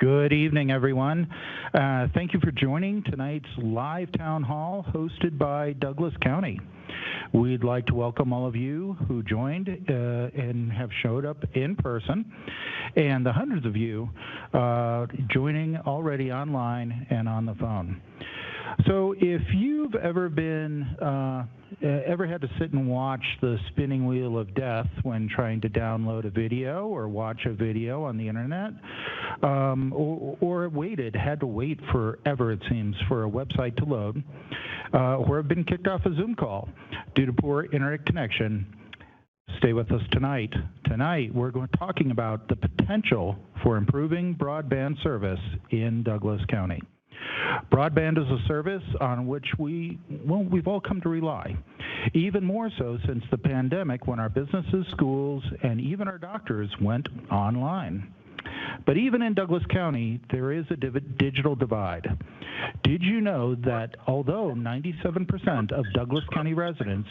Good evening, everyone. Thank you for joining tonight's live town hall hosted by Douglas County. We'd like to welcome all of you who joined and have showed up in person, and the hundreds of you joining already online and on the phone. So if you've ever had to sit and watch the spinning wheel of death when trying to download a video or watch a video on the internet, or had to wait forever, it seems, for a website to load, or have been kicked off a Zoom call due to poor internet connection, stay with us tonight. Tonight, we're talking about the potential for improving broadband service in Douglas County. Broadband is a service on which we've all come to rely, even more so since the pandemic when our businesses, schools, and even our doctors went online. But even in Douglas County, there is a digital divide. Did you know that although 97% of Douglas County residents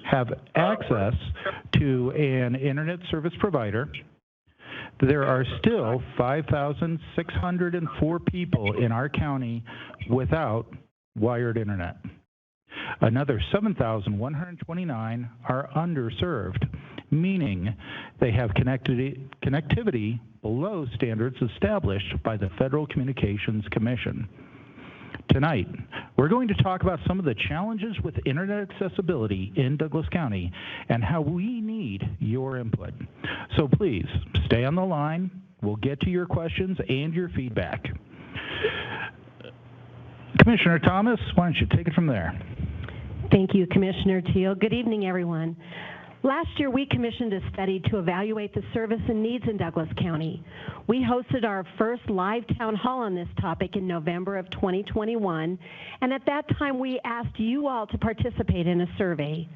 have access to an internet service provider, there are still 5,604 people in our county without wired internet. Another 7,129 are underserved, meaning they have connectivity below standards established by the Federal Communications Commission. Tonight, we're going to talk about some of the challenges with internet accessibility in Douglas County and how we need your input. So please, stay on the line. We'll get to your questions and your feedback. Commissioner Thomas, why don't you take it from there? Thank you, Commissioner Teal. Good evening, everyone. Last year, we commissioned a study to evaluate the service and needs in Douglas County. We hosted our first live town hall on this topic in November of 2021, and at that time, we asked you all to participate in a survey.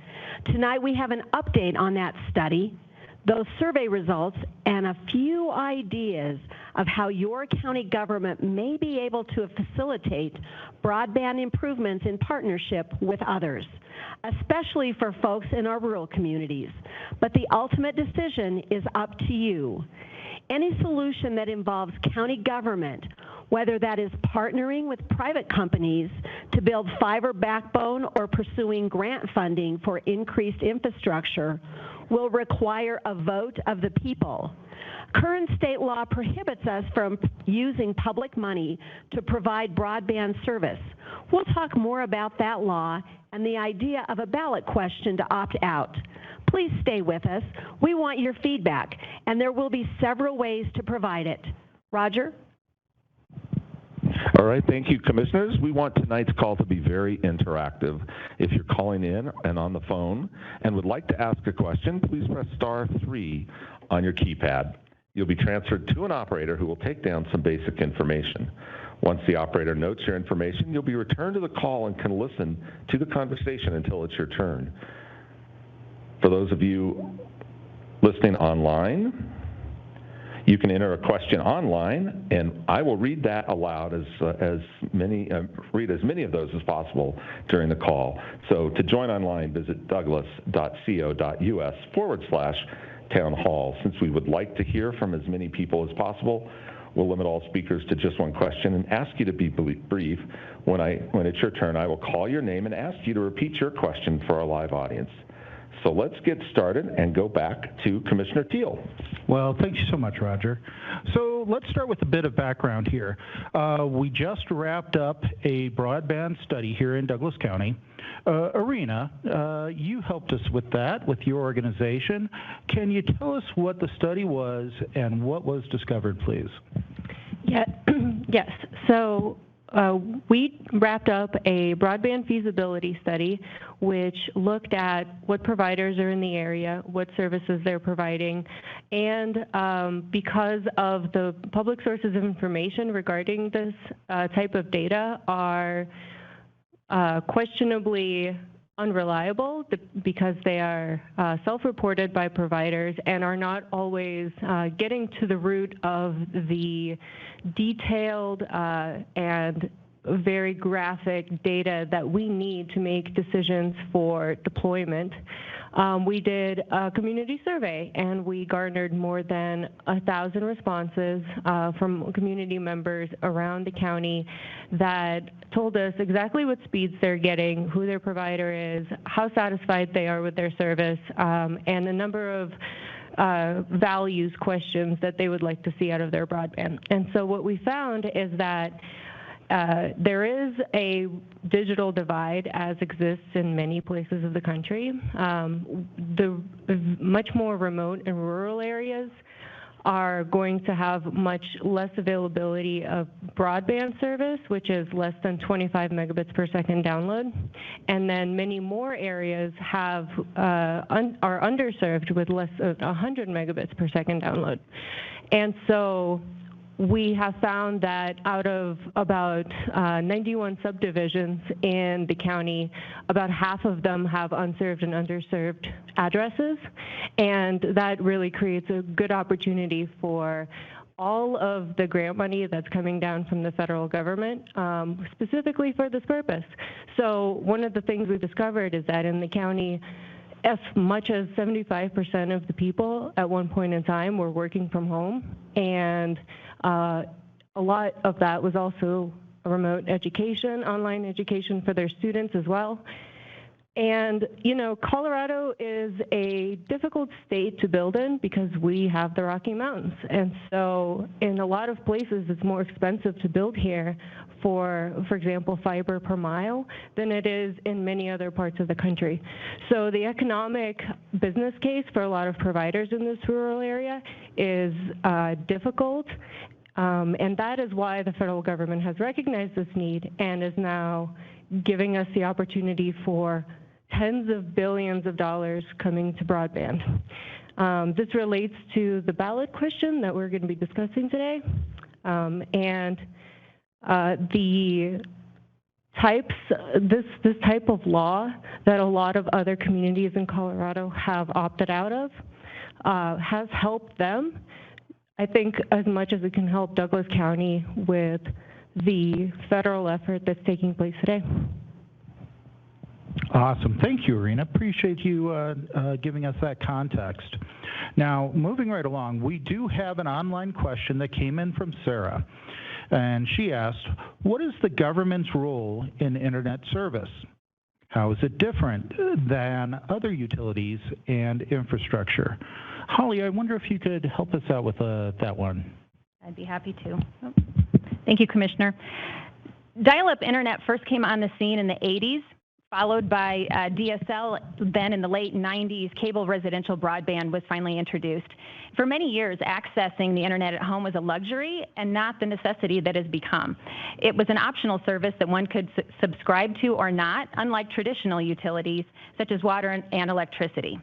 Tonight, we have an update on that study, those survey results, and a few ideas of how your county government may be able to facilitate broadband improvements in partnership with others, especially for folks in our rural communities. But the ultimate decision is up to you. Any solution that involves county government, whether that is partnering with private companies to build fiber backbone or pursuing grant funding for increased infrastructure, will require a vote of the people. Current state law prohibits us from using public money to provide broadband service. We'll talk more about that law and the idea of a ballot question to opt out. Please stay with us. We want your feedback, and there will be several ways to provide it. Roger? All right, thank you, commissioners. We want tonight's call to be very interactive. If you're calling in and on the phone and would like to ask a question, please press *3 on your keypad. You'll be transferred to an operator who will take down some basic information. Once the operator notes your information, you'll be returned to the call and can listen to the conversation until it's your turn. For those of you listening online, you can enter a question online, and I will read that aloud read as many of those as possible during the call. So to join online, visit douglas.co.us/town hall. Since we would like to hear from as many people as possible, we'll limit all speakers to just one question and ask you to be brief. When it's your turn, I will call your name and ask you to repeat your question for our live audience. So let's get started and go back to Commissioner Teal. Well, thank you so much, Roger. So let's start with a bit of background here. We just wrapped up a broadband study here in Douglas County. Arena, you helped us with that, with your organization. Can you tell us what the study was and what was discovered, please? Yeah, yes. So we wrapped up a broadband feasibility study, which looked at what providers are in the area, what services they're providing, and because of the public sources of information regarding this type of data are questionably unreliable because they are self-reported by providers and are not always getting to the root of the detailed and very graphic data that we need to make decisions for deployment. We did a community survey, and we garnered more than 1,000 responses from community members around the county that told us exactly what speeds they're getting, who their provider is, how satisfied they are with their service, and a number of values questions that they would like to see out of their broadband. And so what we found is that there is a digital divide as exists in many places of the country. The much more remote and rural areas are going to have much less availability of broadband service, which is less than 25 megabits per second download. And then many more areas have are underserved with less than 100 megabits per second download. And so we have found that out of about 91 subdivisions in the county, about half of them have unserved and underserved addresses, and that really creates a good opportunity for all of the grant money that's coming down from the federal government, specifically for this purpose. So one of the things we discovered is that in the county, as much as 75% of the people at one point in time were working from home, and a lot of that was also remote education, online education for their students as well. And, you know, Colorado is a difficult state to build in because we have the Rocky Mountains. And so in a lot of places, it's more expensive to build here for example, fiber per mile than it is in many other parts of the country. So the economic business case for a lot of providers in this rural area is difficult. And that is why the federal government has recognized this need and is now giving us the opportunity for tens of billions of dollars coming to broadband. This relates to the ballot question that we're going to be discussing today. The types, this type of law that a lot of other communities in Colorado have opted out of has helped them, I think, as much as it can help Douglas County with the federal effort that's taking place today. Awesome. Thank you, Irina. Appreciate you giving us that context. Now, moving right along, we do have an online question that came in from Sarah. And she asked, what is the government's role in internet service? How is it different than other utilities and infrastructure? Holly, I wonder if you could help us out with that one. I'd be happy to. Thank you, Commissioner. Dial-up internet first came on the scene in the 80s, followed by DSL. Then in the late 90s, cable residential broadband was finally introduced. For many years, accessing the internet at home was a luxury and not the necessity that has become. It was an optional service that one could subscribe to or not, unlike traditional utilities such as water and electricity.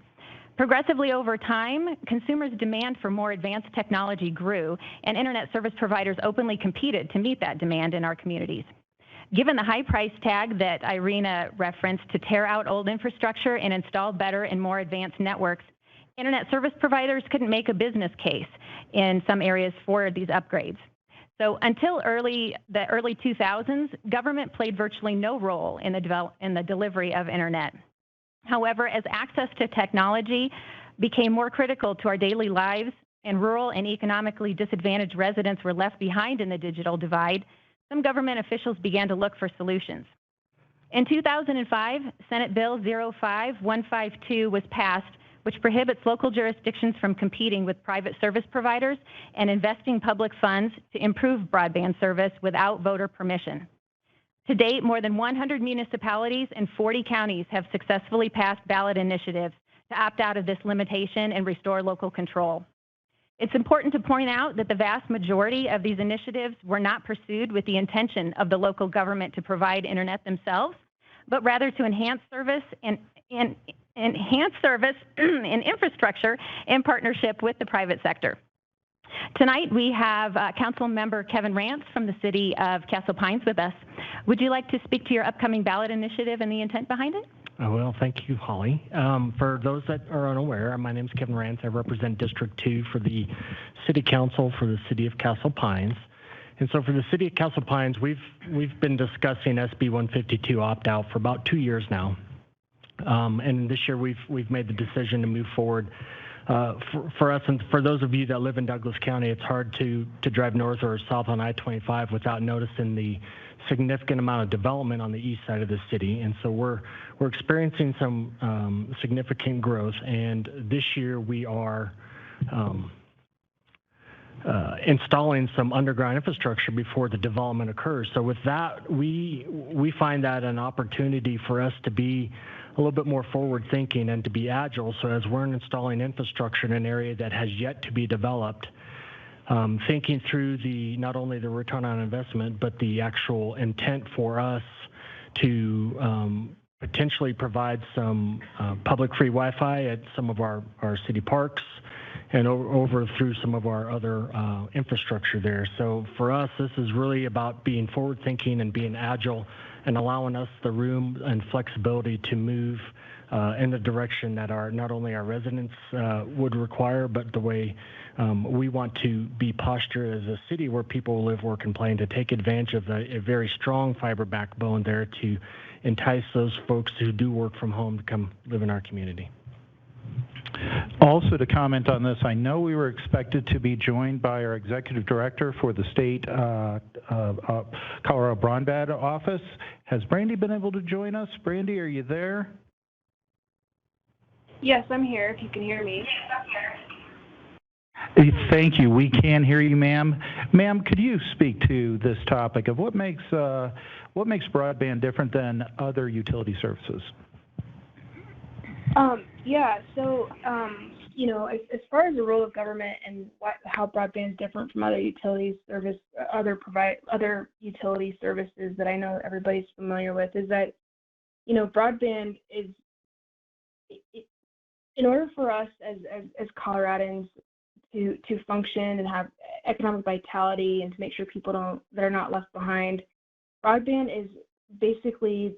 Progressively over time, consumers' demand for more advanced technology grew, and internet service providers openly competed to meet that demand in our communities. Given the high price tag that Irina referenced to tear out old infrastructure and install better and more advanced networks, internet service providers couldn't make a business case in some areas for these upgrades. So until the early 2000s, government played virtually no role in the delivery of internet. However, as access to technology became more critical to our daily lives and rural and economically disadvantaged residents were left behind in the digital divide, some government officials began to look for solutions. In 2005, Senate Bill 05152 was passed, which prohibits local jurisdictions from competing with private service providers and investing public funds to improve broadband service without voter permission. To date, more than 100 municipalities and 40 counties have successfully passed ballot initiatives to opt out of this limitation and restore local control. It's important to point out that the vast majority of these initiatives were not pursued with the intention of the local government to provide internet themselves, but rather to enhance service and infrastructure in partnership with the private sector. Tonight we have Council Member Kevin Rance from the City of Castle Pines with us. Would you like to speak to your upcoming ballot initiative and the intent behind it? Well, thank you, Holly. For those that are unaware, my name is Kevin Rance. I represent District 2 for the City Council for the City of Castle Pines. And so for the City of Castle Pines, we've been discussing SB 152 opt-out for about 2 years now. And this year we've made the decision to move forward. For us and for those of you that live in Douglas County, it's hard to drive north or south on I-25 without noticing the significant amount of development on the east side of the city. And so we're experiencing some significant growth. And this year we are installing some underground infrastructure before the development occurs. So with that, we find that an opportunity for us to be a little bit more forward thinking and to be agile. So as we're installing infrastructure in an area that has yet to be developed, thinking through not only the return on investment, but the actual intent for us to potentially provide some public free Wi-Fi at some of our city parks and over through some of our other infrastructure there. So for us, this is really about being forward thinking and being agile and allowing us the room and flexibility to move in the direction that not only our residents would require, but the way we want to be postured as a city where people live, work, and play, and to take advantage of a very strong fiber backbone there to entice those folks who do work from home to come live in our community. Also, to comment on this, I know we were expected to be joined by our executive director for the state Colorado Broadband office. Has Brandy been able to join us? Brandy, are you there? Yes, I'm here, if you can hear me. Thank you. We can hear you, ma'am. Ma'am, could you speak to this topic of what makes broadband different than other utility services? Yeah, so, as far as the role of government and how broadband is different from other utility utility services that I know everybody's familiar with is that, broadband is, in order for us as Coloradans to function and have economic vitality and to make sure people that are not left behind, broadband is basically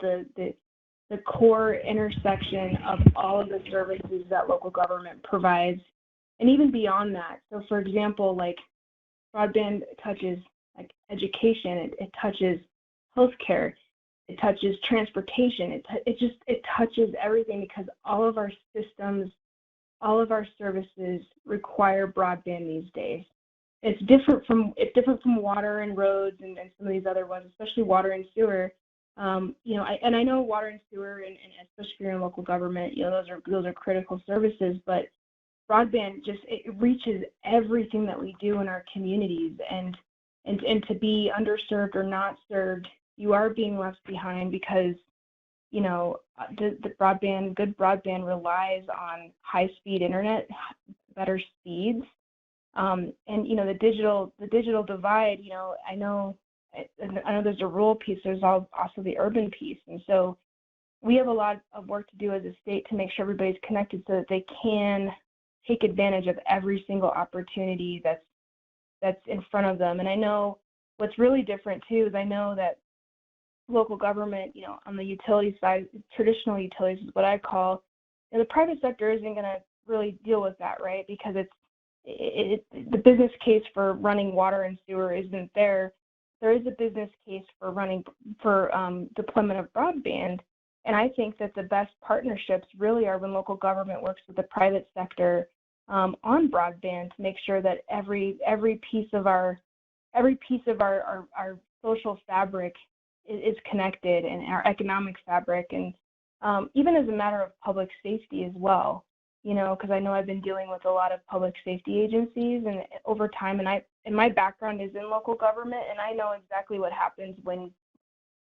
the core intersection of all of the services that local government provides, and even beyond that. So, for example, like broadband touches like education, it touches healthcare, it touches transportation, it touches everything because all of our systems, all of our services require broadband these days. It's different from water and roads and some of these other ones, especially water and sewer. I know water and sewer, and especially if you're in local government, those are critical services. But broadband it reaches everything that we do in our communities, and to be underserved or not served, you are being left behind because the good broadband relies on high-speed internet, better speeds, and the digital divide. I know there's a rural piece, there's also the urban piece. And so we have a lot of work to do as a state to make sure everybody's connected so that they can take advantage of every single opportunity that's in front of them. And I know what's really different too is I know that local government, on the utility side, traditional utilities is what I call, the private sector isn't going to really deal with that, right? Because the business case for running water and sewer isn't there. There is a business case for deployment of broadband, and I think that the best partnerships really are when local government works with the private sector on broadband to make sure that every piece of our social fabric is connected, and our economic fabric, and even as a matter of public safety as well. Because I know I've been dealing with a lot of public safety agencies and over time, and my background is in local government, and I know exactly what happens when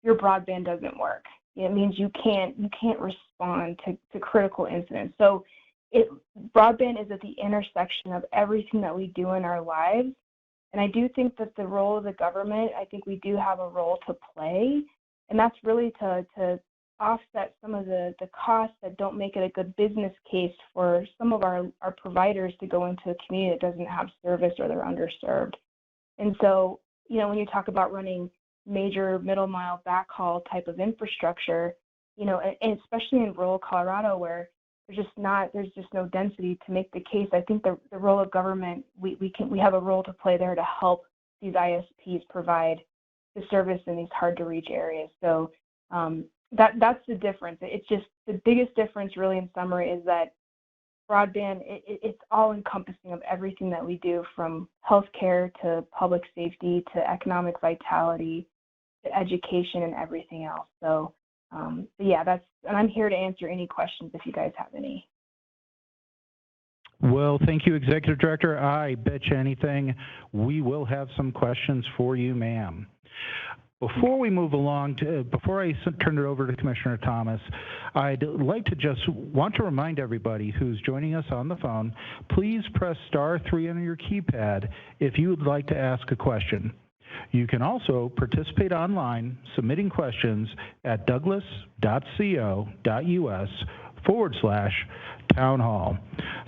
your broadband doesn't work. It means you can't respond to critical incidents. So broadband is at the intersection of everything that we do in our lives, and I do think that the role of the government, I think we do have a role to play, and that's really to offset some of the costs that don't make it a good business case for some of our providers to go into a community that doesn't have service or they're underserved. And so, when you talk about running major middle mile backhaul type of infrastructure, and especially in rural Colorado where there's just no density to make the case, I think the role of government, we have a role to play there to help these ISPs provide the service in these hard-to-reach areas. So that's the difference. It's just the biggest difference, really, in summary, is that broadband, it's all-encompassing of everything that we do, from healthcare to public safety to economic vitality to education and everything else. So, yeah, and I'm here to answer any questions if you guys have any. Well, thank you, Executive Director. I bet you anything we will have some questions for you, ma'am. Before we move along, before I turn it over to Commissioner Thomas, I'd like to just want to remind everybody who's joining us on the phone, please press *3 on your keypad if you would like to ask a question. You can also participate online, submitting questions at douglas.co.us/town hall.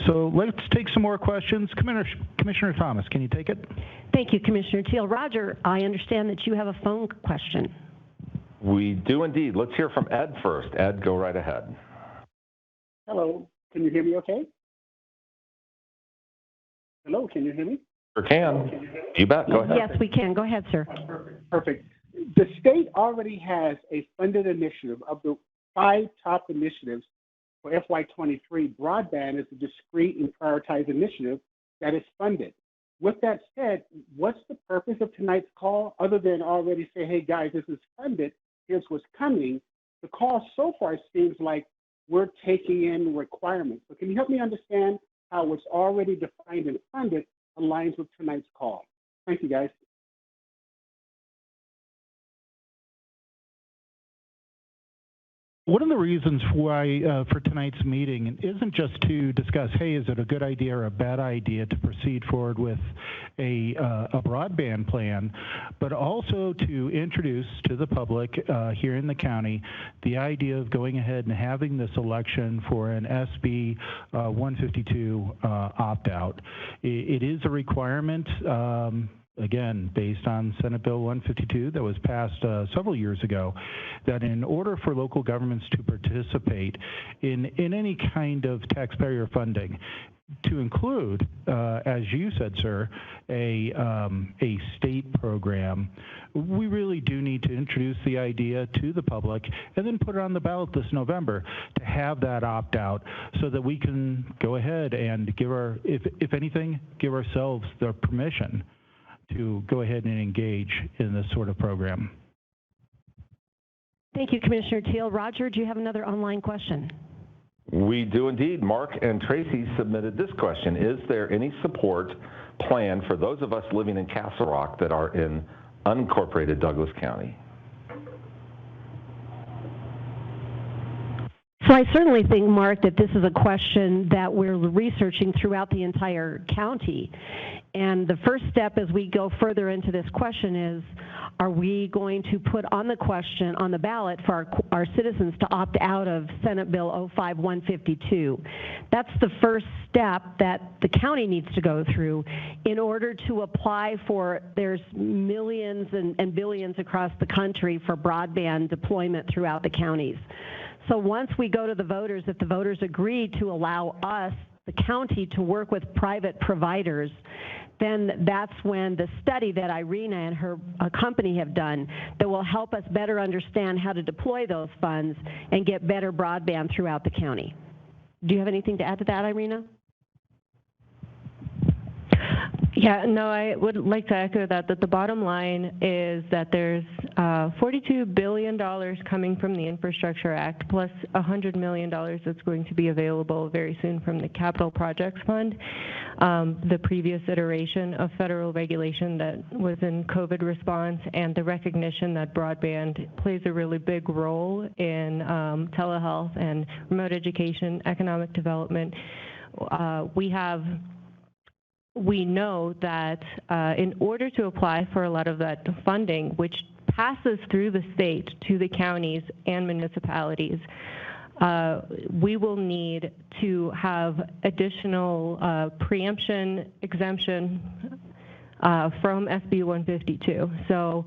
So let's take some more questions. Commissioner Thomas, can you take it? Thank you, Commissioner Teal. Roger, I understand that you have a phone question. We do indeed. Let's hear from Ed first. Ed, go right ahead. Hello, can you hear me okay? Hello, can you hear me? Sure can. You bet, go ahead. Yes, we can. Go ahead, sir. Perfect. The state already has a funded initiative. Of the 5 top initiatives for FY23, broadband is a discrete and prioritized initiative that is funded. With that said, what's the purpose of tonight's call, other than already say, hey guys, this is funded, here's what's coming? The call so far seems like we're taking in requirements. So can you help me understand how what's already defined and funded aligns with tonight's call? Thank you, guys. One of the reasons why for tonight's meeting isn't just to discuss, hey, is it a good idea or a bad idea to proceed forward with a broadband plan, but also to introduce to the public here in the county the idea of going ahead and having this election for an SB 152 opt-out. It is a requirement, again, based on Senate Bill 152 that was passed several years ago, that in order for local governments to participate in any kind of taxpayer funding, to include, as you said, sir, a state program, we really do need to introduce the idea to the public and then put it on the ballot this November to have that opt-out so that we can go ahead and give if anything, give ourselves the permission to go ahead and engage in this sort of program. Thank you, Commissioner Teal. Roger, do you have another online question? We do indeed. Mark and Tracy submitted this question. Is there any support plan for those of us living in Castle Rock that are in unincorporated Douglas County? So I certainly think, Mark, that this is a question that we're researching throughout the entire county. And the first step as we go further into this question is, are we going to put on the question on the ballot for our citizens to opt out of Senate Bill 05-152? That's the first step that the county needs to go through in order to apply for, there's millions and billions across the country for broadband deployment throughout the counties. So once we go to the voters, if the voters agree to allow us, the county, to work with private providers, then that's when the study that Irina and her company have done that will help us better understand how to deploy those funds and get better broadband throughout the county. Do you have anything to add to that, Irina? Yeah, no, I would like to echo that the bottom line is that there's $42 billion coming from the Infrastructure Act, plus $100 million that's going to be available very soon from the Capital Projects Fund. The previous iteration of federal regulation that was in COVID response, and the recognition that broadband plays a really big role in telehealth and remote education, economic development. We know that in order to apply for a lot of that funding, which passes through the state to the counties and municipalities, we will need to have additional preemption, exemption from SB 152. So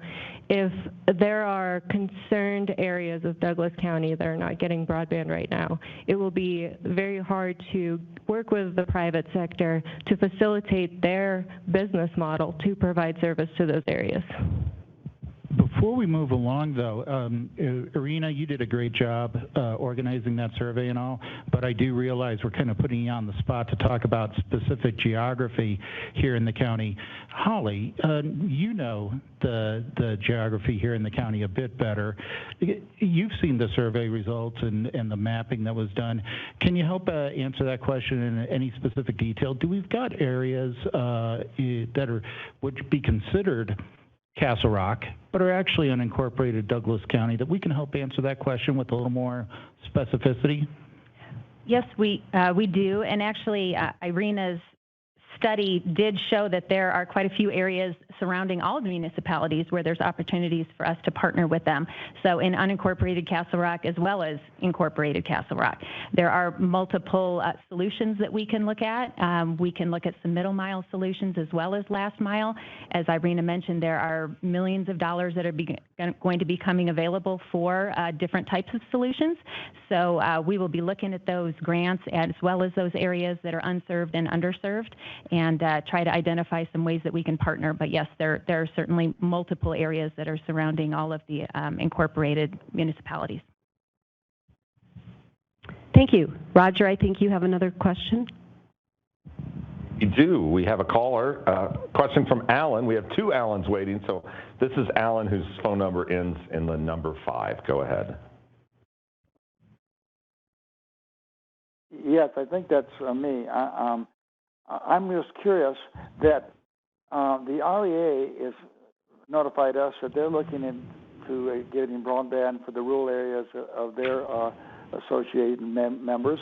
if there are concerned areas of Douglas County that are not getting broadband right now, it will be very hard to work with the private sector to facilitate their business model to provide service to those areas. Before we move along, though, Irina, you did a great job organizing that survey and all, but I do realize we're kind of putting you on the spot to talk about specific geography here in the county. Holly, you know the geography here in the county a bit better. You've seen the survey results and the mapping that was done. Can you help answer that question in any specific detail? Do we've got areas that would be considered Castle Rock, but are actually unincorporated Douglas County, that we can help answer that question with a little more specificity? Yes, we do. And actually, Irina's study did show that there are quite a few areas surrounding all of the municipalities where there's opportunities for us to partner with them. So in unincorporated Castle Rock as well as incorporated Castle Rock, there are multiple solutions that we can look at. We can look at some middle mile solutions as well as last mile. As Irina mentioned, there are millions of dollars that are going to be coming available for different types of solutions. So we will be looking at those grants as well as those areas that are unserved and underserved, and try to identify some ways that we can partner. But yes, there are certainly multiple areas that are surrounding all of the incorporated municipalities. Thank you. Roger, I think you have another question. We do. We have a caller. Question from Alan. We have two Allens waiting. So this is Alan, whose phone number ends in the number 5. Go ahead. Yes, I think that's me. I'm just curious that the REA has notified us that they're looking into getting broadband for the rural areas of their associated members,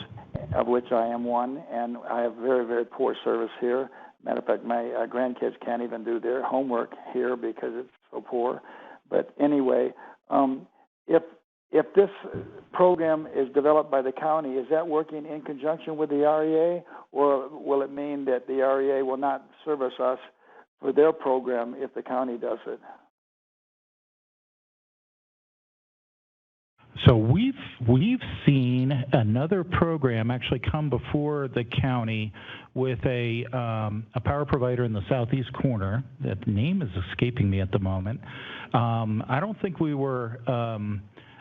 of which I am one, and I have very, very poor service here. Matter of fact, my grandkids can't even do their homework here because it's so poor. But anyway, if this program is developed by the county, is that working in conjunction with the REA, or will it mean that the REA will not service us for their program if the county does it? So we've seen another program actually come before the county with a power provider in the southeast corner. That name is escaping me at the moment. I don't think we were.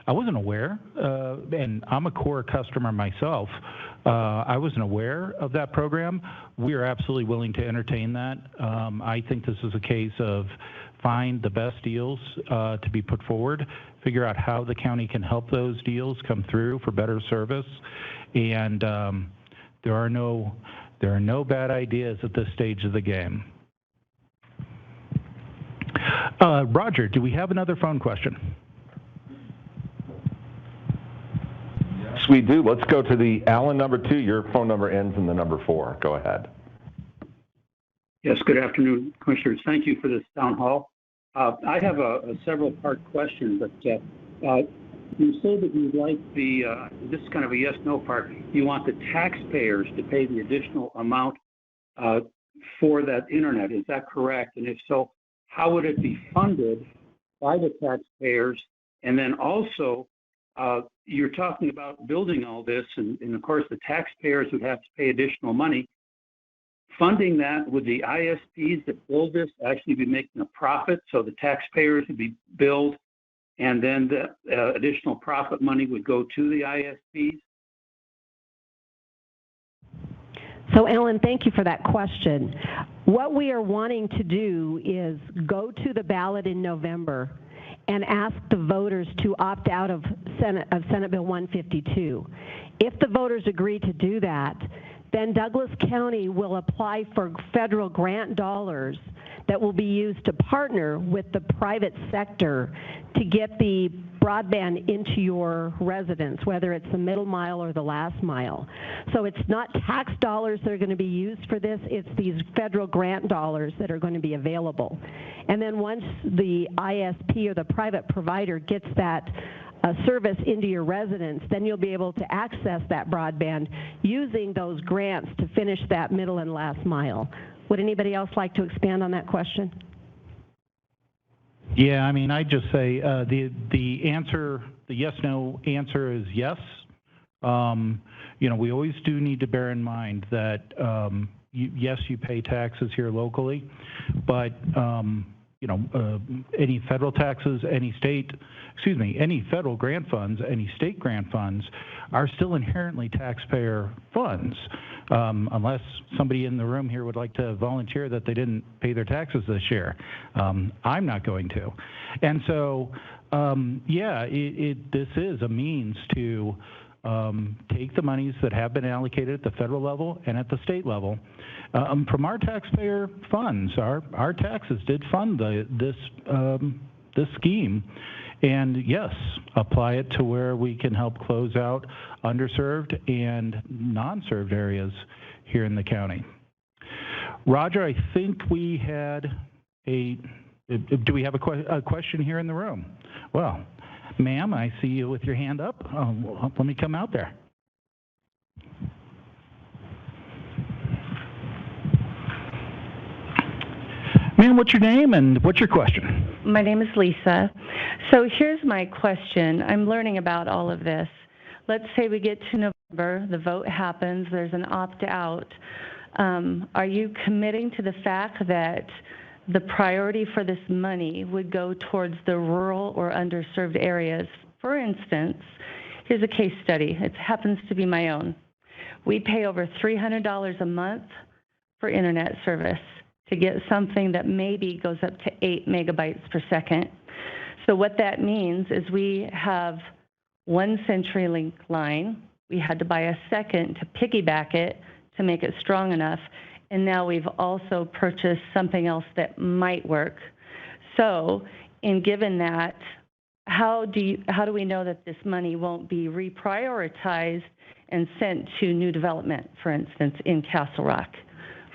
I wasn't aware, and I'm a core customer myself. I wasn't aware of that program. We are absolutely willing to entertain that. I think this is a case of find the best deals to be put forward, figure out how the county can help those deals come through for better service, and there are no bad ideas at this stage of the game. Roger, do we have another phone question? Yes, we do. Let's go to the Allen number 2. Your phone number ends in the number 4. Go ahead. Yes, good afternoon, Commissioners. Thank you for this town hall. I have a several-part question, but you say that you'd like this is kind of a yes-no part, you want the taxpayers to pay the additional amount for that internet. Is that correct? And if so, how would it be funded by the taxpayers? And then also, you're talking about building all this, and of course the taxpayers would have to pay additional money. Funding that, would the ISPs that build this actually be making a profit? So the taxpayers would be billed, and then the additional profit money would go to the ISPs? So, Ellen, thank you for that question. What we are wanting to do is go to the ballot in November and ask the voters to opt out of Senate Bill 152. If the voters agree to do that, then Douglas County will apply for federal grant dollars that will be used to partner with the private sector to get the broadband into your residence, whether it's the middle mile or the last mile. So it's not tax dollars that are going to be used for this, it's these federal grant dollars that are going to be available. And then once the ISP or the private provider gets that service into your residence, then you'll be able to access that broadband using those grants to finish that middle and last mile. Would anybody else like to expand on that question? Yeah, I mean, I'd just say the answer, the yes/no answer is yes. You know, we always do need to bear in mind that yes, you pay taxes here locally, but you know, any federal taxes, any federal grant funds, any state grant funds are still inherently taxpayer funds, unless somebody in the room here would like to volunteer that they didn't pay their taxes this year. I'm not going to. And so, yeah, this is a means to take the monies that have been allocated at the federal level and at the state level from our taxpayer funds. Our taxes did fund this scheme, and yes, apply it to where we can help close out underserved and non-served areas here in the county. Roger, I think we had do we have a question here in the room? Well, ma'am, I see you with your hand up. Let me come out there. Ma'am, what's your name and what's your question? My name is Lisa. So here's my question. I'm learning about all of this. Let's say we get to November, the vote happens, there's an opt-out. Are you committing to the fact that the priority for this money would go towards the rural or underserved areas? For instance, here's a case study. It happens to be my own. We pay over $300 a month for internet service to get something that maybe goes up to 8 megabytes per second. So what that means is we have one CenturyLink line. We had to buy a second to piggyback it to make it strong enough. And now we've also purchased something else that might work. So given that, how do we know that this money won't be reprioritized and sent to new development, for instance, in Castle Rock,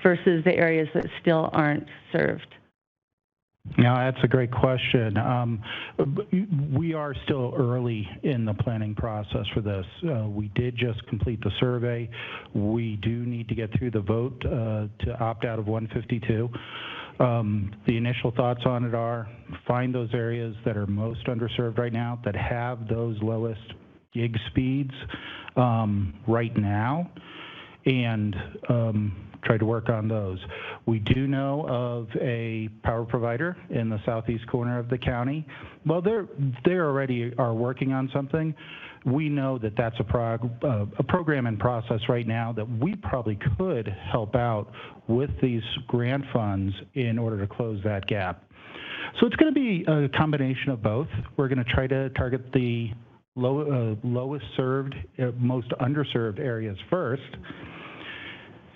versus the areas that still aren't served? No, that's a great question. We are still early in the planning process for this. We did just complete the survey. We do need to get through the vote to opt out of 152. The initial thoughts on it are find those areas that are most underserved right now, that have those lowest gig speeds right now, and try to work on those. We do know of a power provider in the southeast corner of the county. Well, they already are working on something. We know that that's a program in process right now that we probably could help out with these grant funds in order to close that gap. So it's going to be a combination of both. We're going to try to target the lowest served, most underserved areas first.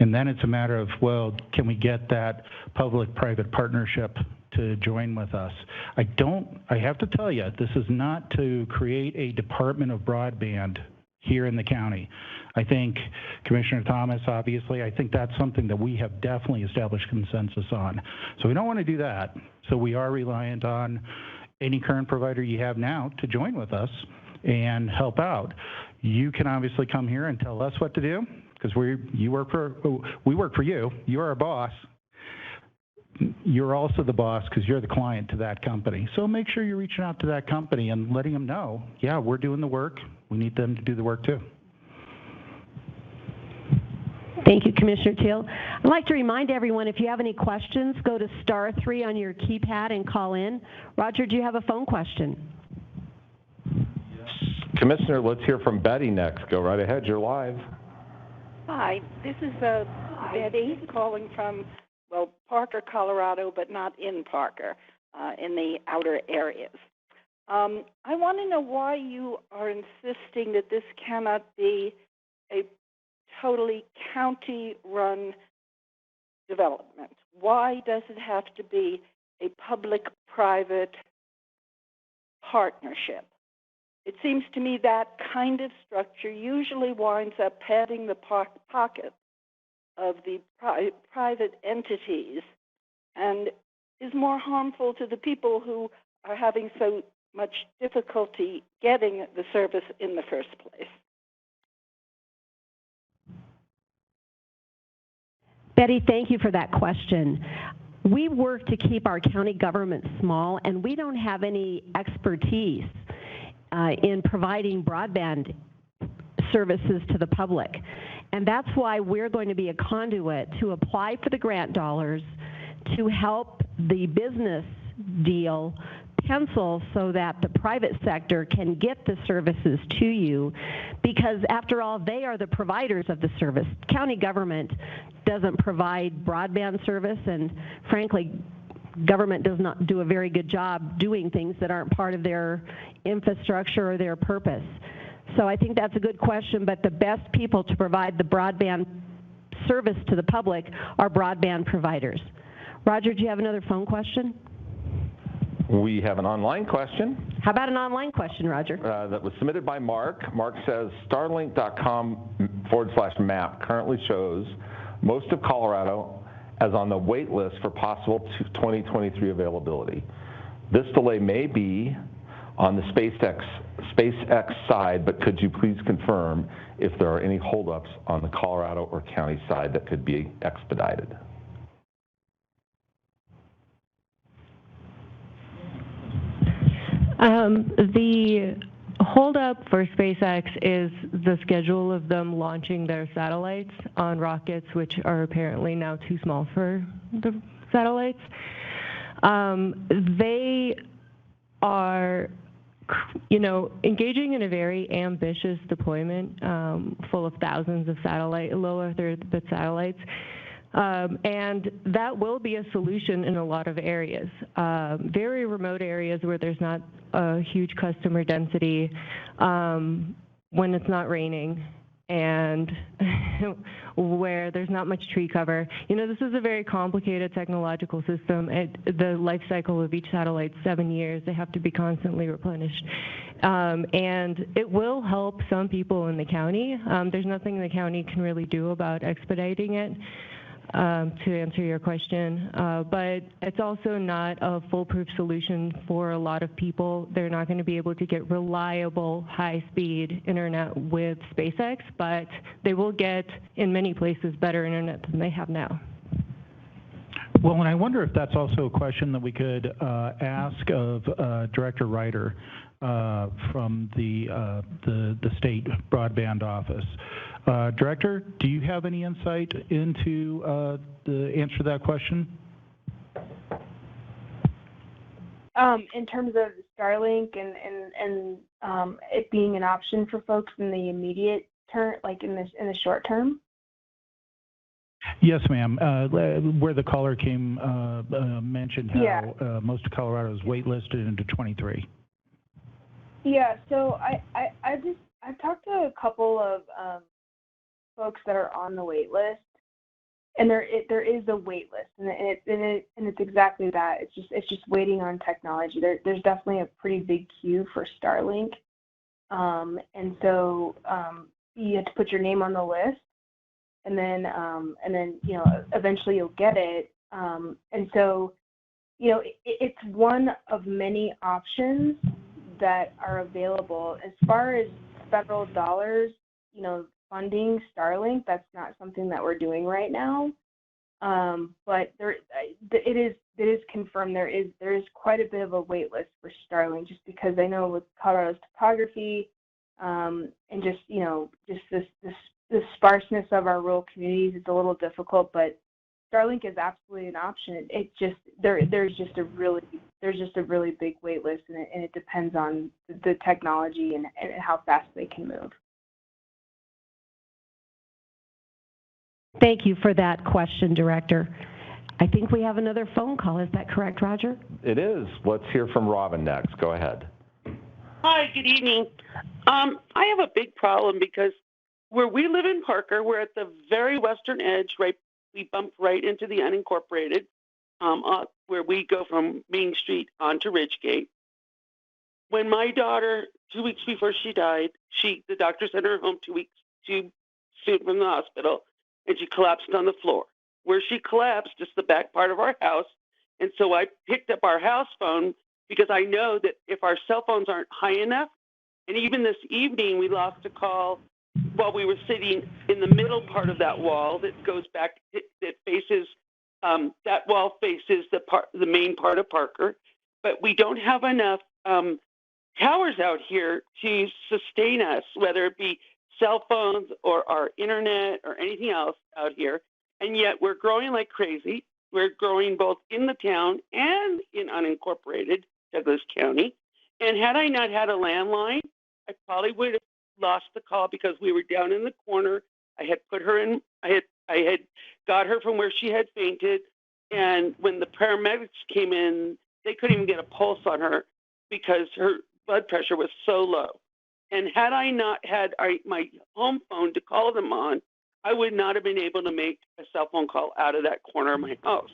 And then it's a matter of, well, can we get that public-private partnership to join with us? I have to tell you, this is not to create a Department of Broadband here in the county. I think Commissioner Thomas, obviously, I think that's something that we have definitely established consensus on. So we don't want to do that. So we are reliant on any current provider you have now to join with us and help out. You can obviously come here and tell us what to do, because we work for you. You're our boss. You're also the boss because you're the client to that company. So make sure you're reaching out to that company and letting them know, yeah, we're doing the work. We need them to do the work too. Thank you, Commissioner Teal. I'd like to remind everyone, if you have any questions, go to *3 on your keypad and call in. Roger, do you have a phone question? Yes. Commissioner, let's hear from Betty next. Go right ahead. You're live. Hi, this is Betty calling from, Parker, Colorado, but not in Parker, in the outer areas. I want to know why you are insisting that this cannot be a totally county-run development. Why does it have to be a public-private partnership? It seems to me that kind of structure usually winds up padding the pocket of the private entities and is more harmful to the people who are having so much difficulty getting the service in the first place. Betty, thank you for that question. We work to keep our county government small, and we don't have any expertise in providing broadband services to the public. And that's why we're going to be a conduit to apply for the grant dollars to help the business deal pencil so that the private sector can get the services to you, because after all, they are the providers of the service. County government doesn't provide broadband service, and frankly, government does not do a very good job doing things that aren't part of their infrastructure or their purpose. So I think that's a good question, but the best people to provide the broadband service to the public are broadband providers. Roger, do you have another phone question? We have an online question. How about an online question, Roger? That was submitted by Mark. Mark says, Starlink.com/map currently shows most of Colorado as on the wait list for possible 2023 availability. This delay may be on the SpaceX side, but could you please confirm if there are any holdups on the Colorado or county side that could be expedited? The holdup for SpaceX is the schedule of them launching their satellites on rockets, which are apparently now too small for the satellites. They are, engaging in a very ambitious deployment full of thousands of low Earth orbit satellites. And that will be a solution in a lot of areas. Very remote areas where there's not a huge customer density, when it's not raining, and where there's not much tree cover. This is a very complicated technological system. The life cycle of each satellite is 7 years. They have to be constantly replenished. And it will help some people in the county. There's nothing the county can really do about expediting it. To answer your question, but it's also not a foolproof solution for a lot of people. They're not going to be able to get reliable, high-speed internet with SpaceX, but they will get, in many places, better internet than they have now. Well, and I wonder if that's also a question that we could ask of Director Ryder from the state broadband office. Director, do you have any insight into the answer to that question? In terms of Starlink and it being an option for folks in the immediate term, like in the short term? Yes, ma'am. Where the caller mentioned how most of Colorado is waitlisted into 23. Yeah. So I've talked to a couple of folks that are on the wait list, and there is a wait list, and it's exactly that. It's just waiting on technology. There's definitely a pretty big queue for Starlink, and so you have to put your name on the list, and then eventually you'll get it, and so it's one of many options that are available. As far as federal dollars, funding Starlink, that's not something that we're doing right now. But it is confirmed there is quite a bit of a wait list for Starlink, just because I know with Colorado's topography and just the sparseness of our rural communities, it's a little difficult. But Starlink is absolutely an option. There's just a really big wait list, and it depends on the technology and how fast they can move. Thank you for that question, Director. I think we have another phone call. Is that correct, Roger? It is. Let's hear from Robin next. Go ahead. Hi, good evening. I have a big problem because where we live in Parker, we're at the very western edge, right? We bump right into the unincorporated, where we go from Main Street onto Ridgegate. When my daughter, 2 weeks before she died, the doctor sent her home 2 weeks soon from the hospital, and she collapsed on the floor. Where she collapsed is the back part of our house, and so I picked up our house phone because I know that if our cell phones aren't high enough, and even this evening we lost a call while we were sitting in the middle part of that wall that goes back, that faces, that wall faces the main part of Parker, but we don't have enough towers out here to sustain us, whether it be cell phones or our internet or anything else out here. And yet we're growing like crazy. We're growing both in the town and in unincorporated Douglas County. And had I not had a landline, I probably would have lost the call because we were down in the corner. I had put her in, I had got her from where she had fainted. And when the paramedics came in, they couldn't even get a pulse on her because her blood pressure was so low. And had I not had my home phone to call them on, I would not have been able to make a cell phone call out of that corner of my house.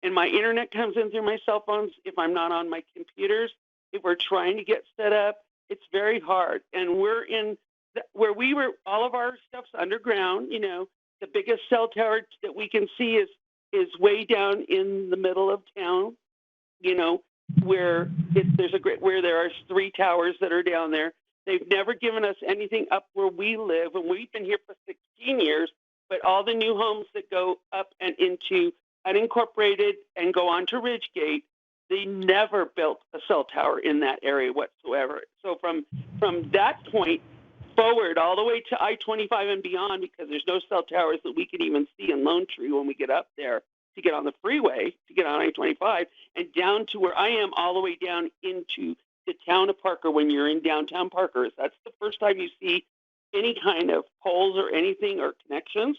And my internet comes in through my cell phones if I'm not on my computers. If we're trying to get set up, it's very hard. And we're in where we were, all of our stuff's underground. You know, the biggest cell tower that we can see is way down in the middle of town. You know, where there are 3 towers that are down there. They've never given us anything up where we live, and we've been here for 16 years, but all the new homes that go up and into unincorporated and go on to Ridgegate, they never built a cell tower in that area whatsoever. So from that point forward, all the way to I-25 and beyond, because there's no cell towers that we can even see in Lone Tree when we get up there to get on the freeway, to get on I-25, and down to where I am, all the way down into the town of Parker. When you're in downtown Parker, that's the first time you see any kind of poles or anything or connections.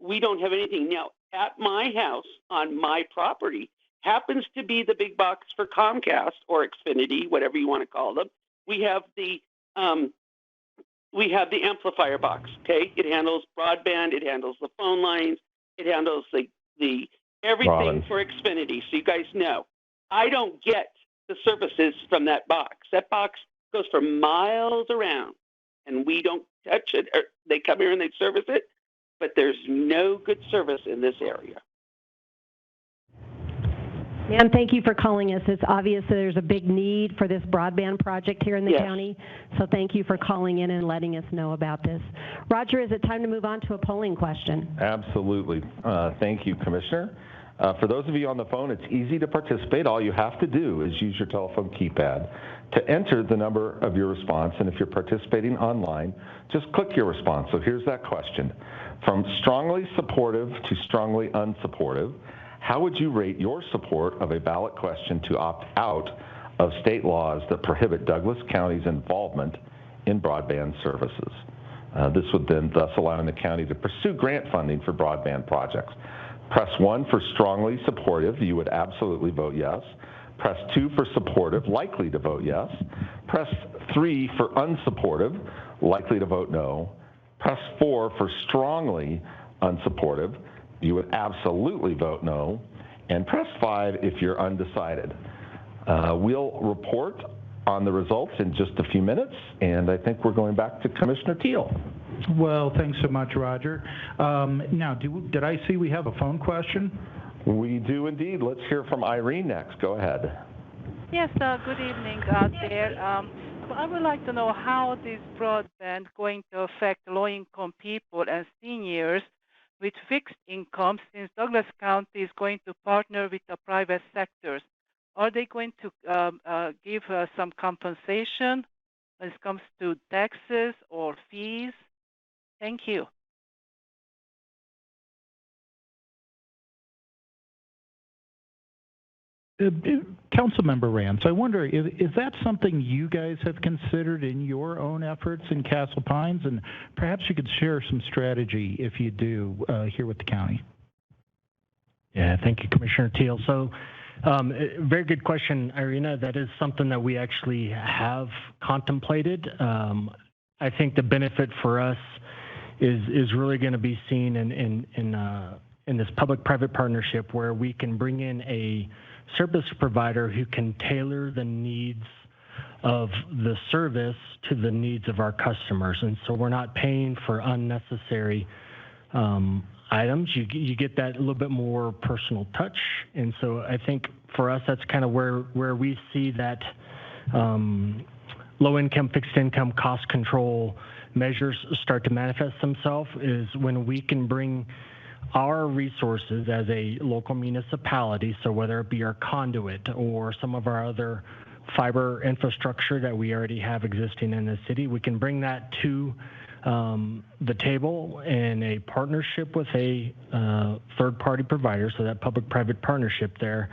We don't have anything. Now, at my house, on my property, happens to be the big box for Comcast or Xfinity, whatever you want to call them. We have the amplifier box. Okay, it handles broadband, it handles the phone lines, it handles the everything for Xfinity. So you guys know, I don't get the services from that box. That box goes for miles around, and we don't touch it. Or they come here and they service it, but there's no good service in this area. Ma'am, thank you for calling us. It's obvious that there's a big need for this broadband project here in the county, so thank you for calling in and letting us know about this. Roger, is it time to move on to a polling question? Absolutely. Thank you, Commissioner. For those of you on the phone, it's easy to participate. All you have to do is use your telephone keypad to enter the number of your response, and if you're participating online, just click your response. So here's that question. From strongly supportive to strongly unsupportive, how would you rate your support of a ballot question to opt out of state laws that prohibit Douglas County's involvement in broadband services? This would then thus allow the county to pursue grant funding for broadband projects. Press 1 for strongly supportive. You would absolutely vote yes. Press 2 for supportive, likely to vote yes. Press 3 for unsupportive, likely to vote no. Press 4 for strongly unsupportive. You would absolutely vote no. And press 5 if you're undecided. We'll report on the results in just a few minutes, and I think we're going back to Commissioner Teal. Well, thanks so much, Roger. Now, did I see we have a phone question? We do indeed. Let's hear from Irene next. Go ahead. Yes, good evening out there. I would like to know how this broadband going to affect low-income people and seniors with fixed income, since Douglas County is going to partner with the private sectors. Are they going to give some compensation when it comes to taxes or fees? Thank you. Councilmember Rams, I wonder, is that something you guys have considered in your own efforts in Castle Pines? And perhaps you could share some strategy, if you do, here with the county. Yeah, thank you, Commissioner Teal. So, very good question, Irina. That is something that we actually have contemplated. I think the benefit for us is really going to be seen in this public-private partnership, where we can bring in a service provider who can tailor the needs of the service to the needs of our customers. And so we're not paying for unnecessary items. You get that a little bit more personal touch. And so I think for us, that's kind of where we see that low-income, fixed-income cost control measures start to manifest themselves is when we can bring our resources as a local municipality, so whether it be our conduit or some of our other fiber infrastructure that we already have existing in the city, we can bring that to the table in a partnership with a third-party provider, so that public-private partnership there,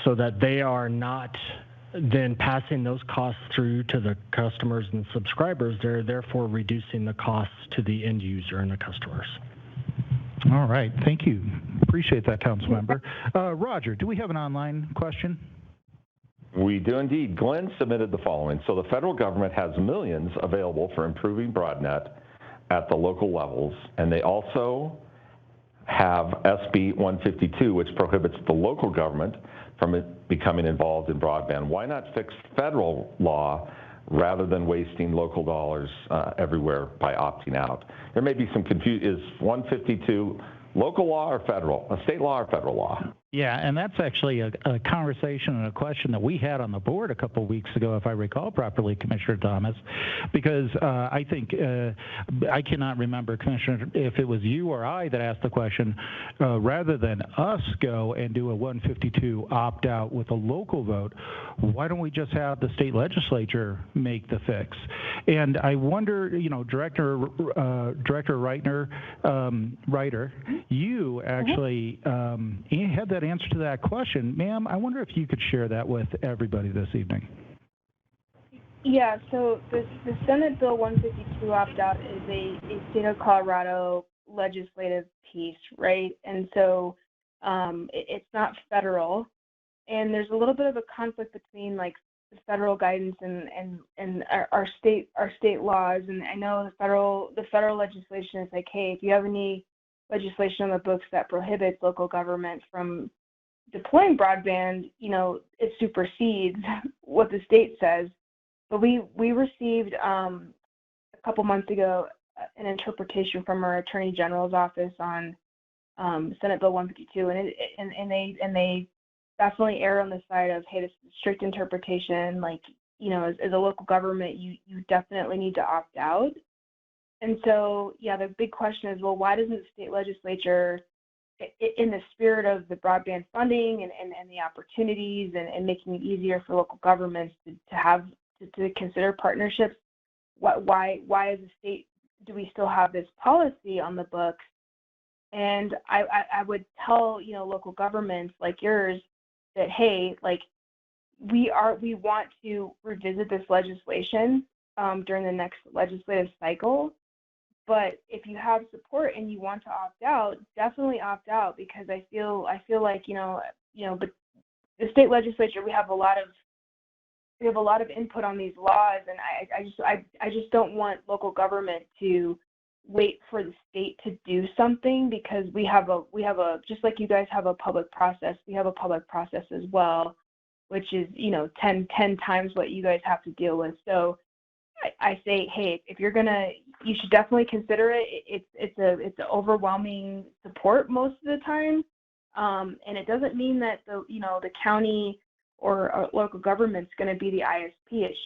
so that they are not then passing those costs through to the customers and subscribers. They're therefore reducing the costs to the end user and the customers. All right. Thank you. Appreciate that, Councilmember. Roger, do we have an online question? We do indeed. Glenn submitted the following. So the federal government has millions available for improving BroadNet at the local levels, and they also have SB 152, which prohibits the local government from becoming involved in broadband. Why not fix federal law rather than wasting local dollars everywhere by opting out? There may be some confusion. Is 152 local law or federal, a state law or federal law? Yeah, and that's actually a conversation and a question that we had on the board a couple of weeks ago, if I recall properly, Commissioner Thomas, because I think, I cannot remember, Commissioner, if it was you or I that asked the question, rather than us go and do a 152 opt-out with a local vote, why don't we just have the state legislature make the fix? And I wonder, Director Reiter, you actually had that answer to that question. Ma'am, I wonder if you could share that with everybody this evening. Yeah, so the Senate Bill 152 opt-out is a state of Colorado legislative piece, right? And so it's not federal. And there's a little bit of a conflict between like the federal guidance and our state laws. And I know the federal legislation is like, hey, if you have any legislation on the books that prohibits local government from deploying broadband, it supersedes what the state says. But we received a couple months ago an interpretation from our Attorney General's office on Senate Bill 152, and they definitely err on the side of, hey, this is a strict interpretation. Like, as a local government, you definitely need to opt out. And so, yeah, the big question is, well, why doesn't the state legislature, in the spirit of the broadband funding and the opportunities and making it easier for local governments to consider partnerships, why as a state do we still have this policy on the books? And I would tell local governments like yours that, hey, like we want to revisit this legislation during the next legislative cycle. But if you have support and you want to opt out, definitely opt out, because I feel like but the state legislature, we have a lot of input on these laws, and I just don't want local government to wait for the state to do something, because we have a just like you guys have a public process, we have a public process as well, which is 10 times what you guys have to deal with. So I say, hey, if you're you should definitely consider it. It's an overwhelming support most of the time, and it doesn't mean that the county or local government's going to be the ISP. It's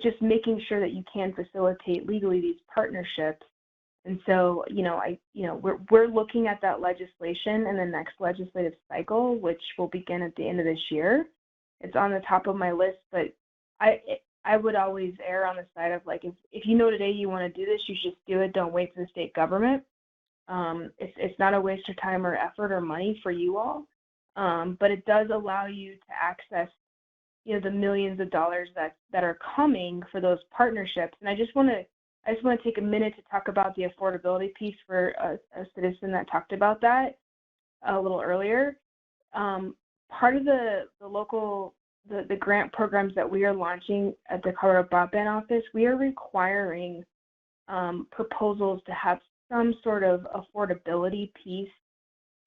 just making sure that you can facilitate legally these partnerships. And so we're looking at that legislation in the next legislative cycle, which will begin at the end of this year. It's on the top of my list, but I would always err on the side of, like, if you know today you want to do this, you should just do it. Don't wait for the state government. It's not a waste of time or effort or money for you all, but it does allow you to access the millions of dollars that are coming for those partnerships. And I just want to take a minute to talk about the affordability piece for a citizen that talked about that a little earlier. Part of the local the grant programs that we are launching at the Colorado Broadband Office, we are requiring proposals to have some sort of affordability piece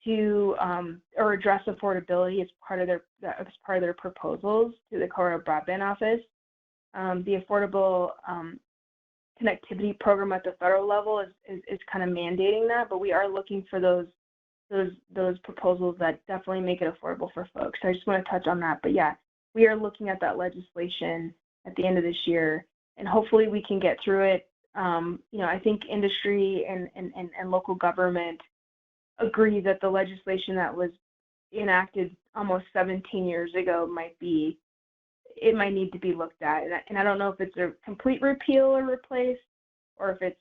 to or address affordability as part of their proposals to the Colorado Broadband Office. The Affordable Connectivity Program at the federal level is kind of mandating that, but we are looking for those proposals that definitely make it affordable for folks. So I just want to touch on that. But yeah, we are looking at that legislation at the end of this year, and hopefully we can get through it I think industry and local government agree that the legislation that was enacted almost 17 years ago might need to be looked at. And I don't know if it's a complete repeal or replace, or if it's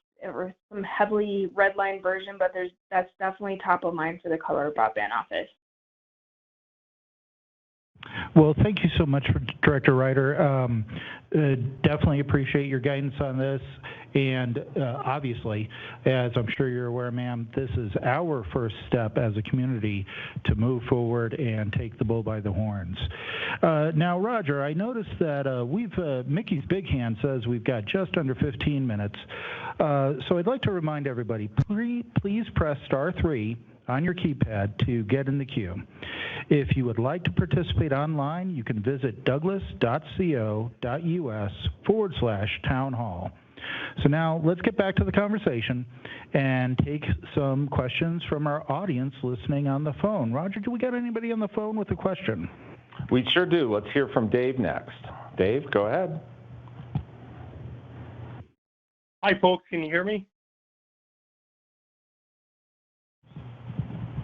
some heavily redlined version, but that's definitely top of mind for the Colorado Broadband Office. Well, thank you so much, Director Ryder. Definitely appreciate your guidance on this. And obviously, as I'm sure you're aware, ma'am, this is our first step as a community to move forward and take the bull by the horns. Now, Roger, I noticed that Mickey's Big Hand says we've got just under 15 minutes. So I'd like to remind everybody, please press *3 on your keypad to get in the queue. If you would like to participate online, you can visit douglas.co.us/town hall. So now let's get back to the conversation and take some questions from our audience listening on the phone. Roger, do we got anybody on the phone with a question? We sure do. Let's hear from Dave next. Dave, go ahead. Hi, folks. Can you hear me?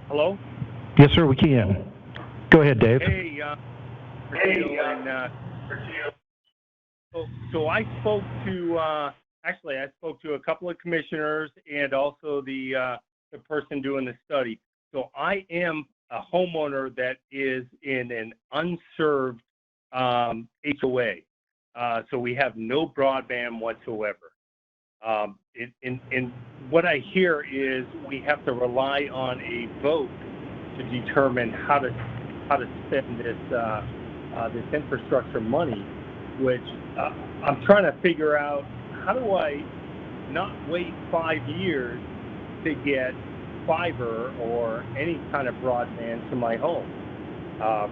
Hello? Yes, sir, we can. Go ahead, Dave. Hey, so I spoke to I spoke to a couple of commissioners and also the person doing the study. So I am a homeowner that is in an unserved HOA. So we have no broadband whatsoever. And what I hear is we have to rely on a vote to determine how to spend this infrastructure money, which I'm trying to figure out, how do I not wait 5 years to get fiber or any kind of broadband to my home?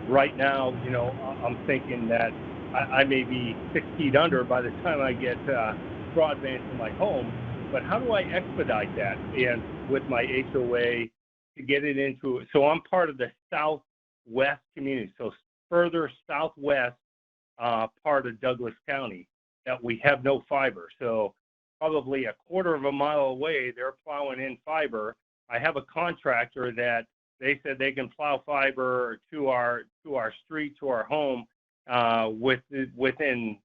Right now, I'm thinking that I may be 6 feet under by the time I get broadband to my home, but how do I expedite that? And with my HOA to get it into it. So I'm part of the southwest community, so further southwest part of Douglas County that we have no fiber. So probably a quarter of a mile away, they're plowing in fiber. I have a contractor that they said they can plow fiber to our street, to our home within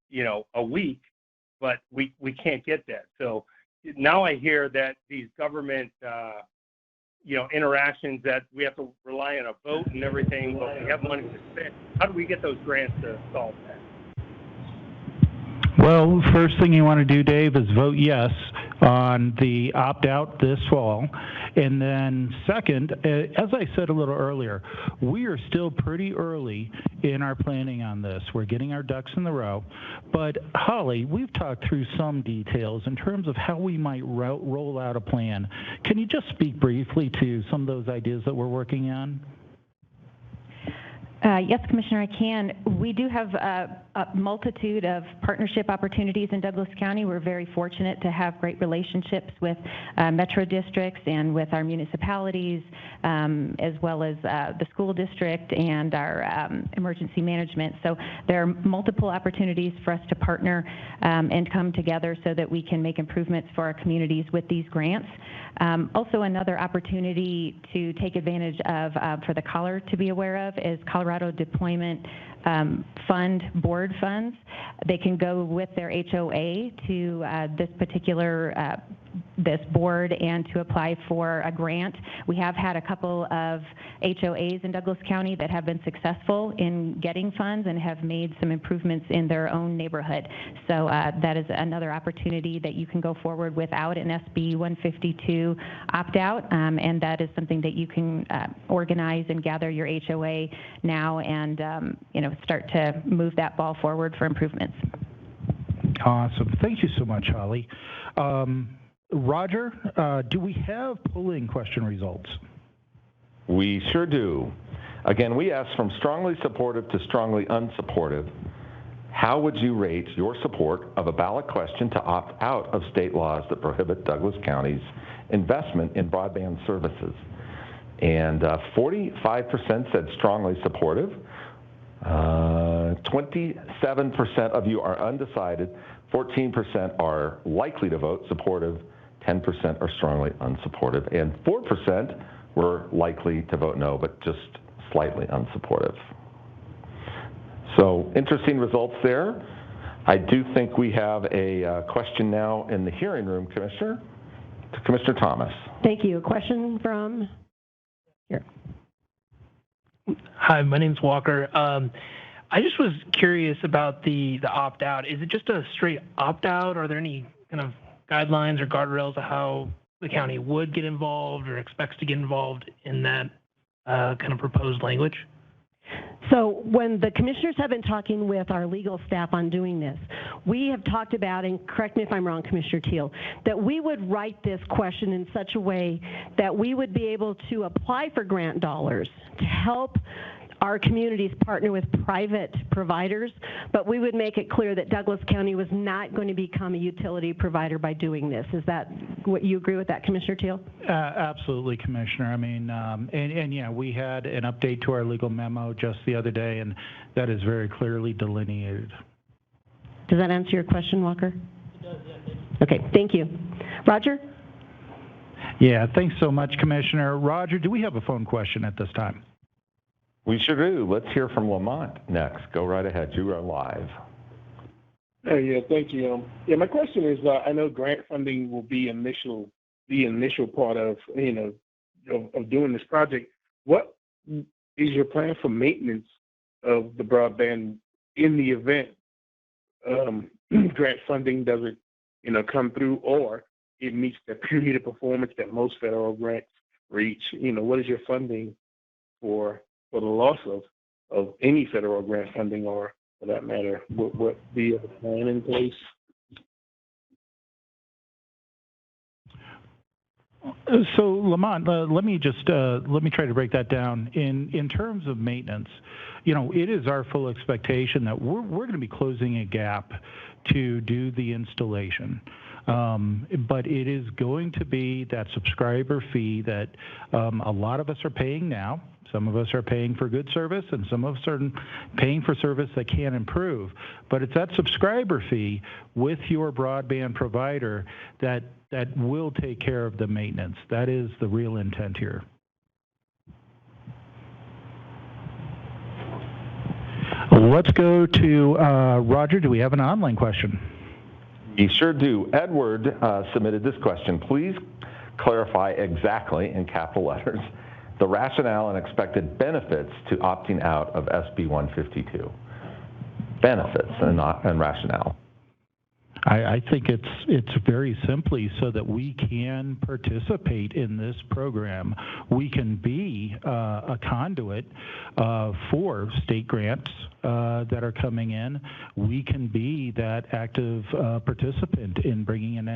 a week, but we can't get that. So now I hear that these government interactions, that we have to rely on a vote and everything, but we have money to spend. How do we get those grants to solve that? Well, first thing you want to do, Dave, is vote yes on the opt-out this fall. And then second, as I said a little earlier, we are still pretty early in our planning on this. We're getting our ducks in the row. But Holly, we've talked through some details in terms of how we might roll out a plan. Can you just speak briefly to some of those ideas that we're working on? Yes, Commissioner, I can. We do have a multitude of partnership opportunities in Douglas County. We're very fortunate to have great relationships with metro districts and with our municipalities, as well as the school district and our emergency management. So there are multiple opportunities for us to partner and come together so that we can make improvements for our communities with these grants. Also, another opportunity to take advantage of for the caller to be aware of is Colorado Deployment Fund board funds. They can go with their HOA to this particular this board and to apply for a grant. We have had a couple of HOAs in Douglas County that have been successful in getting funds and have made some improvements in their own neighborhood. So that is another opportunity that you can go forward without an SB 152 opt-out, and that is something that you can organize and gather your HOA now and start to move that ball forward for improvements. Awesome. Thank you so much, Holly. Roger, do we have polling question results? We sure do. Again, we asked from strongly supportive to strongly unsupportive. How would you rate your support of a ballot question to opt out of state laws that prohibit Douglas County's investment in broadband services? And 45% said strongly supportive, 27% of you are undecided, 14% are likely to vote supportive, 10% are strongly unsupportive, and 4% were likely to vote no, but just slightly unsupportive. So interesting results there. I do think we have a question now in the hearing room, Commissioner. To Commissioner Thomas. Thank you. A question from here. Hi, my name's Walker. I just was curious about the opt-out. Is it just a straight opt-out? Are there any kind of guidelines or guardrails of how the county would get involved or expects to get involved in that kind of proposed language? So when the commissioners have been talking with our legal staff on doing this, we have talked about, and correct me if I'm wrong, Commissioner Teal, that we would write this question in such a way that we would be able to apply for grant dollars to help our communities partner with private providers, but we would make it clear that Douglas County was not going to become a utility provider by doing this. Is that what you agree with that, Commissioner Teal? Absolutely, Commissioner. I mean, and yeah, we had an update to our legal memo just the other day, and that is very clearly delineated. Does that answer your question, Walker? It does, yeah. Okay, thank you. Roger? Yeah, thanks so much, Commissioner. Roger, do we have a phone question at this time? We sure do. Let's hear from Lamont next. Go right ahead. You are live. Yeah, thank you. Yeah, my question is, I know grant funding will be the initial part of of doing this project. What is your plan for maintenance of the broadband in the event grant funding doesn't come through, or it meets the period of performance that most federal grants reach? What is your funding for the loss of any federal grant funding, or for that matter, what the plan in place? So Lamont, let me try to break that down. In terms of maintenance, it is our full expectation that we're going to be closing a gap to do the installation. But it is going to be that subscriber fee that a lot of us are paying now. Some of us are paying for good service, and some of us are paying for service that can improve. But it's that subscriber fee with your broadband provider that will take care of the maintenance. That is the real intent here. Let's go to Roger. Do we have an online question? We sure do. Edward submitted this question. Please clarify exactly, in capital letters, the rationale and expected benefits to opting out of SB 152. Benefits and rationale. I think it's very simply so that we can participate in this program. We can be a conduit for state grants that are coming in. We can be that active participant in bringing in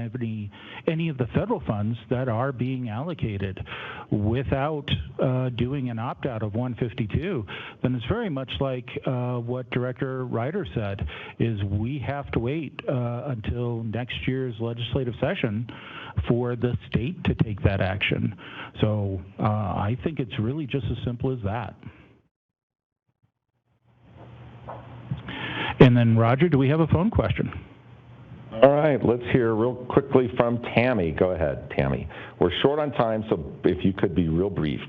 any of the federal funds that are being allocated. Without doing an opt-out of 152, then it's very much like what Director Ryder said, is we have to wait until next year's legislative session for the state to take that action. So I think it's really just as simple as that. And then, Roger, do we have a phone question? All right, let's hear real quickly from Tammy. Go ahead, Tammy. We're short on time, so if you could be real brief.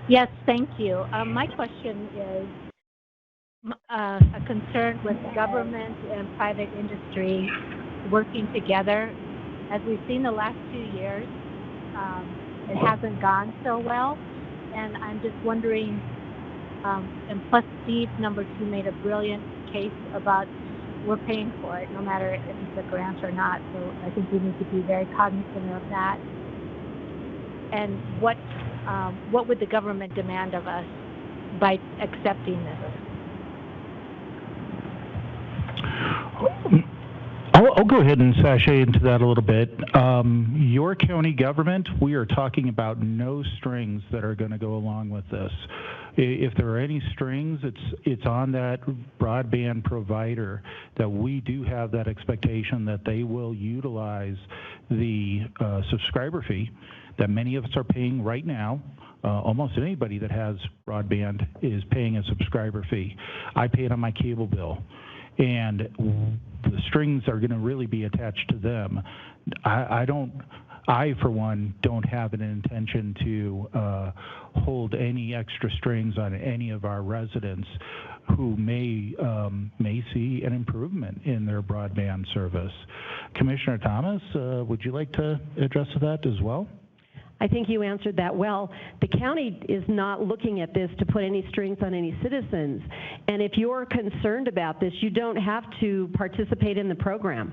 Yes, thank you. My question is a concern with government and private industry working together. As we've seen the last 2 years, it hasn't gone so well, and I'm just wondering, and plus Steve, number 2, made a brilliant case about we're paying for it, no matter if it's a grant or not, so I think we need to be very cognizant of that. And what would the government demand of us by accepting this? I'll go ahead and sashay into that a little bit. Your county government, we are talking about no strings that are going to go along with this. If there are any strings, it's on that broadband provider that we do have that expectation that they will utilize the subscriber fee that many of us are paying right now. Almost anybody that has broadband is paying a subscriber fee. I pay it on my cable bill, and the strings are going to really be attached to them. I, for one, don't have an intention to hold any extra strings on any of our residents who may see an improvement in their broadband service. Commissioner Thomas, would you like to address that as well? I think you answered that well. The county is not looking at this to put any strings on any citizens. And if you're concerned about this, you don't have to participate in the program.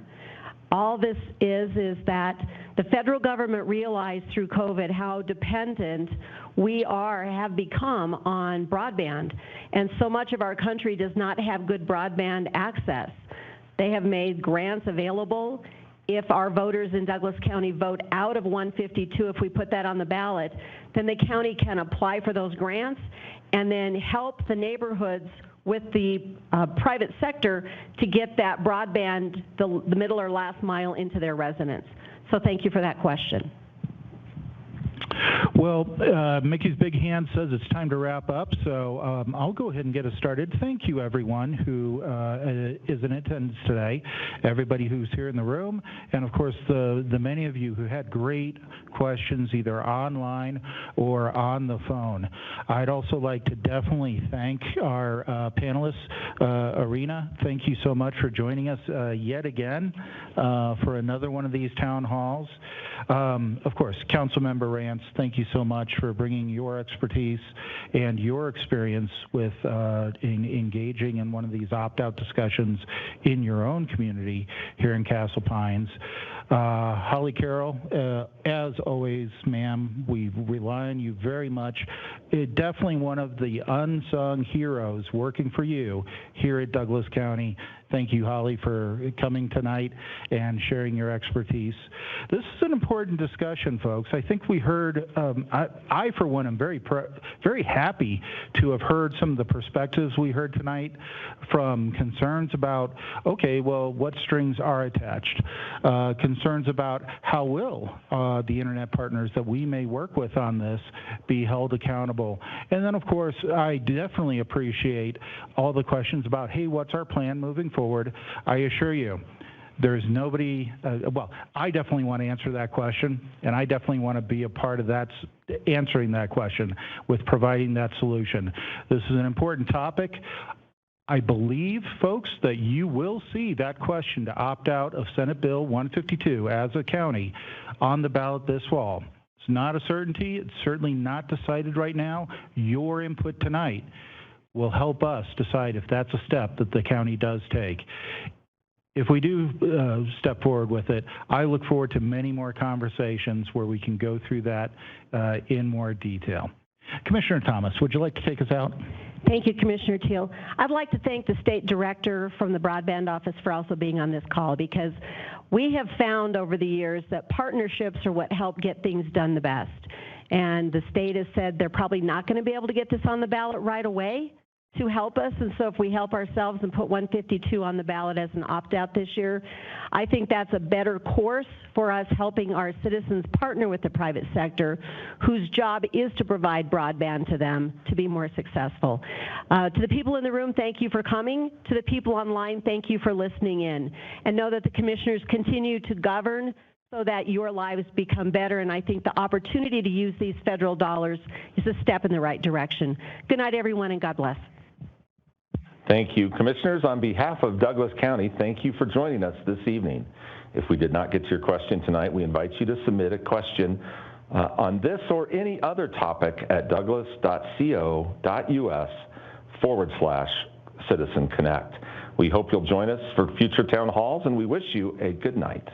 All this is that the federal government realized through COVID how dependent we have become on broadband. And so much of our country does not have good broadband access. They have made grants available. If our voters in Douglas County vote out of 152, if we put that on the ballot, then the county can apply for those grants and then help the neighborhoods with the private sector to get that broadband, the middle or last mile, into their residents. So thank you for that question. Well, Mickey's big hand says it's time to wrap up, so I'll go ahead and get us started. Thank you, everyone who is in attendance today, everybody who's here in the room, and of course the many of you who had great questions either online or on the phone. I'd also like to definitely thank our panelists. Arena, thank you so much for joining us yet again for another one of these town halls. Of course, Councilmember Rance, thank you so much for bringing your expertise and your experience with engaging in one of these opt-out discussions in your own community here in Castle Pines. Holly Carroll, as always, ma'am, we rely on you very much. Definitely one of the unsung heroes working for you here at Douglas County. Thank you, Holly, for coming tonight and sharing your expertise. This is an important discussion, folks. I think we heard, I for one, am very happy to have heard some of the perspectives we heard tonight, from concerns about, okay, well, what strings are attached, concerns about how will the internet partners that we may work with on this be held accountable. And then, of course, I definitely appreciate all the questions about, hey, what's our plan moving forward? I assure you, there's nobody, well, I definitely want to answer that question, and I definitely want to be a part of that, answering that question with providing that solution. This is an important topic. I believe, folks, that you will see that question to opt out of Senate Bill 152 as a county on the ballot this fall. It's not a certainty. It's certainly not decided right now. Your input tonight will help us decide if that's a step that the county does take. If we do step forward with it, I look forward to many more conversations where we can go through that in more detail. Commissioner Thomas, would you like to take us out? Thank you, Commissioner Teal. I'd like to thank the State Director from the Broadband Office for also being on this call, because we have found over the years that partnerships are what help get things done the best. And the state has said they're probably not going to be able to get this on the ballot right away to help us, and so if we help ourselves and put 152 on the ballot as an opt-out this year, I think that's a better course for us helping our citizens partner with the private sector, whose job is to provide broadband to them to be more successful. To the people in the room, thank you for coming. To the people online, thank you for listening in. And know that the commissioners continue to govern so that your lives become better, and I think the opportunity to use these federal dollars is a step in the right direction. Good night, everyone, and God bless. Thank you. Commissioners, on behalf of Douglas County, thank you for joining us this evening. If we did not get to your question tonight, we invite you to submit a question on this or any other topic at douglas.co.us/citizen connect. We hope you'll join us for future town halls, and we wish you a good night.